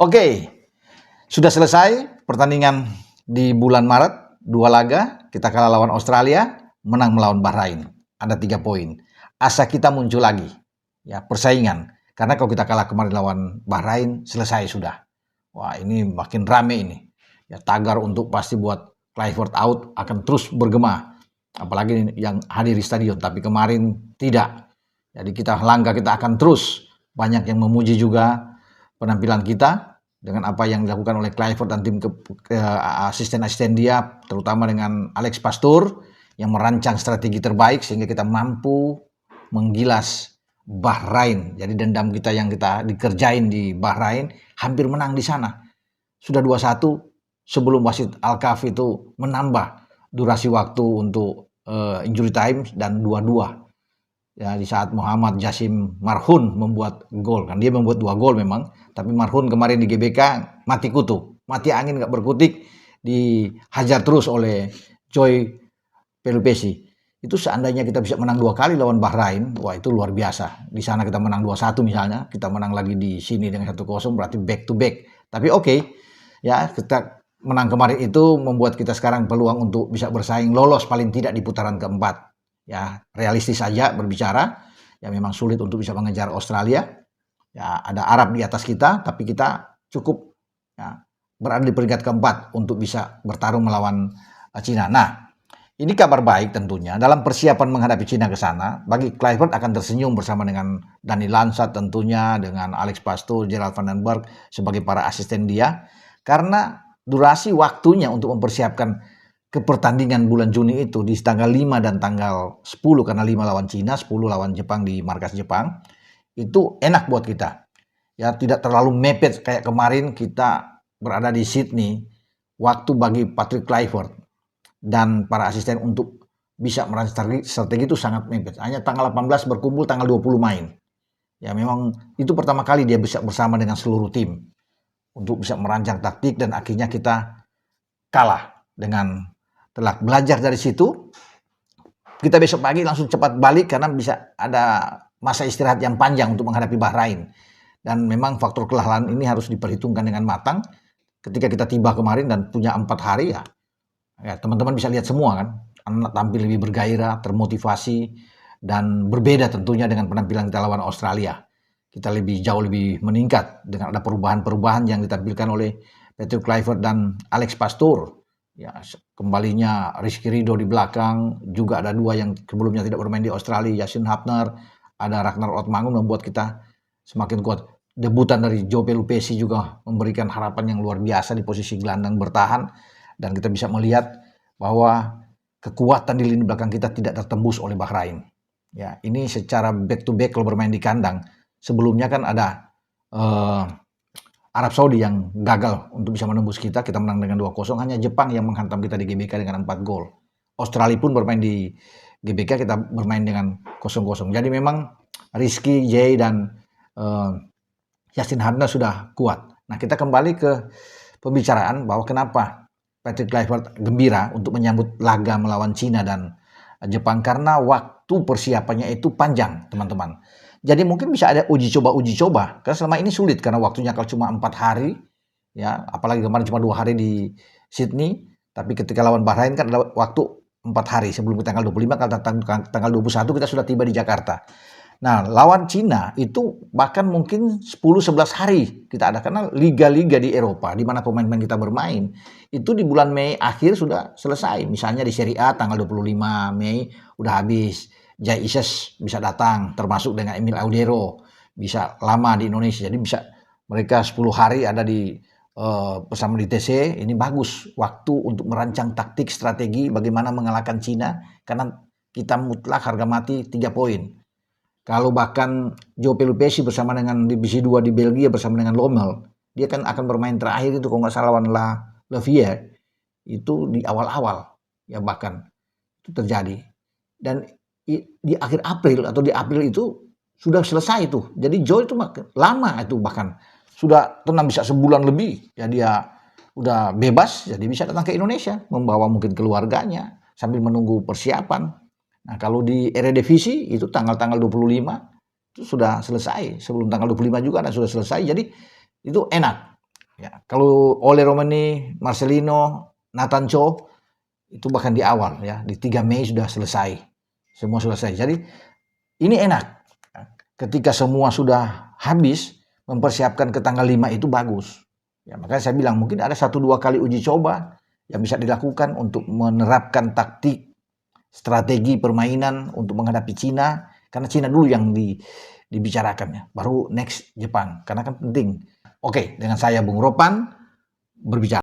Oke, sudah selesai pertandingan di bulan Maret, 2 laga, kita kalah lawan Australia, menang melawan Bahrain. Ada 3 poin. Asa kita muncul lagi, ya persaingan. Karena kalau kita kalah kemarin lawan Bahrain, selesai sudah. Wah, ini makin rame ini. Ya, tagar untuk pasti buat Clifford out akan terus bergema. Apalagi yang hadir di stadion, tapi kemarin tidak. Jadi kita akan terus. Banyak yang memuji juga penampilan kita dengan apa yang dilakukan oleh Clifford dan tim asisten-asisten dia, terutama dengan Alex Pastur yang merancang strategi terbaik sehingga kita mampu menggilas Bahrain. Jadi dendam kita yang kita dikerjain di Bahrain hampir menang di sana. Sudah 2-1 sebelum wasit Al-Kaf itu menambah durasi waktu untuk injury time dan 2-2. Ya, di saat Muhammad Jasim Marhun membuat gol, kan dia membuat 2 gol memang, tapi Marhun kemarin di GBK mati kutu, mati angin gak berkutik, dihajar terus oleh Joy Pelupesi. Itu seandainya kita bisa menang 2 kali lawan Bahrain, wah itu luar biasa. Di sana kita menang 2-1 misalnya, kita menang lagi di sini dengan 1-0 berarti back to back. Tapi oke, ya kita menang kemarin itu membuat kita sekarang peluang untuk bisa bersaing lolos paling tidak di putaran keempat. Ya, realistis saja berbicara, ya memang sulit untuk bisa mengejar Australia. Ya, ada Arab di atas kita, tapi kita cukup ya, berada di peringkat keempat untuk bisa bertarung melawan Cina. Nah, ini kabar baik tentunya. Dalam persiapan menghadapi Cina ke sana, bagi Clifford akan tersenyum bersama dengan Dani Lansat tentunya, dengan Alex Pastur, Gerald van den Berg sebagai para asisten dia. Karena durasi waktunya untuk mempersiapkan ke pertandingan bulan Juni itu di tanggal 5 dan tanggal 10, karena 5 lawan Cina, 10 lawan Jepang di markas Jepang, itu enak buat kita. Ya, tidak terlalu mepet kayak kemarin kita berada di Sydney. Waktu bagi Patrick Clifford dan para asisten untuk bisa merancang strategi itu sangat mepet. Hanya tanggal 18 berkumpul, tanggal 20 main. Ya, memang itu pertama kali dia bisa bersama dengan seluruh tim untuk bisa merancang taktik, dan akhirnya kita kalah dengan telak. Belajar dari situ, kita besok pagi langsung cepat balik karena bisa ada masa istirahat yang panjang untuk menghadapi Bahrain. Dan memang faktor kelelahan ini harus diperhitungkan dengan matang. Ketika kita tiba kemarin dan punya 4 hari ya teman-teman bisa lihat semua kan, anak tampil lebih bergairah, termotivasi, dan berbeda tentunya dengan penampilan kita lawan Australia. Kita jauh lebih meningkat dengan ada perubahan-perubahan yang ditampilkan oleh Patrick Clifford dan Alex Pastur. Ya, kembalinya Rizky Ridho di belakang, juga ada 2 yang sebelumnya tidak bermain di Australia, Yasin Hapner, ada Ragnar Ottmangun, membuat kita semakin kuat. Debutan dari Joe Pelupesi juga memberikan harapan yang luar biasa di posisi gelandang bertahan, dan kita bisa melihat bahwa kekuatan di lini belakang kita tidak tertembus oleh Bahrain. Ya, ini secara back to back kalau bermain di kandang. Sebelumnya kan ada Arab Saudi yang gagal untuk bisa menembus kita menang dengan 2-0, hanya Jepang yang menghantam kita di GBK dengan 4 gol. Australia pun bermain di GBK, kita bermain dengan 0-0. Jadi memang Rizky, Jay, dan Yasin Hamna sudah kuat. Nah, kita kembali ke pembicaraan bahwa kenapa Patrick Clifford gembira untuk menyambut laga melawan Cina dan Jepang, karena waktu persiapannya itu panjang, teman-teman. Jadi mungkin bisa ada uji coba, karena selama ini sulit karena waktunya kalau cuma 4 hari, ya apalagi kemarin cuma 2 hari di Sydney, tapi ketika lawan Bahrain kan ada waktu 4 hari sebelum tanggal 25, kalau tanggal 21 kita sudah tiba di Jakarta. Nah, lawan Cina itu bahkan mungkin 10-11 hari kita ada, karena liga-liga di Eropa di mana pemain-pemain kita bermain itu di bulan Mei akhir sudah selesai. Misalnya di Serie A tanggal 25 Mei udah habis. Jay Ises bisa datang, termasuk dengan Emil Audero, bisa lama di Indonesia. Jadi bisa mereka 10 hari ada di bersama di TC. Ini bagus waktu untuk merancang taktik strategi bagaimana mengalahkan Cina, karena kita mutlak harga mati 3 poin. Kalau bahkan Joe Pelupesi bersama dengan divisi 2 di Belgia bersama dengan Lommel, dia kan akan bermain terakhir itu kalau nggak salah lawan Levier itu di awal-awal, ya bahkan itu terjadi. Dan di akhir April atau di April itu sudah selesai itu. Jadi Joe itu lama itu, bahkan sudah tenang bisa sebulan lebih. Ya dia udah bebas, jadi bisa datang ke Indonesia membawa mungkin keluarganya sambil menunggu persiapan. Nah, kalau di Eredivisie itu tanggal-tanggal 25 itu sudah selesai. Sebelum tanggal 25 juga sudah selesai. Jadi itu enak. Ya, kalau Ole Romani, Marcelino, Nathan Cho itu bahkan di awal ya, di 3 Mei sudah selesai. Semua selesai. Jadi ini enak. Ketika semua sudah habis, mempersiapkan ke tanggal 5 itu bagus. Ya, makanya saya bilang mungkin ada 1-2 kali uji coba yang bisa dilakukan untuk menerapkan taktik, strategi permainan untuk menghadapi Cina. Karena Cina dulu yang dibicarakan ya, baru next Jepang. Karena kan penting. Oke, dengan saya Bung Ropan berbicara.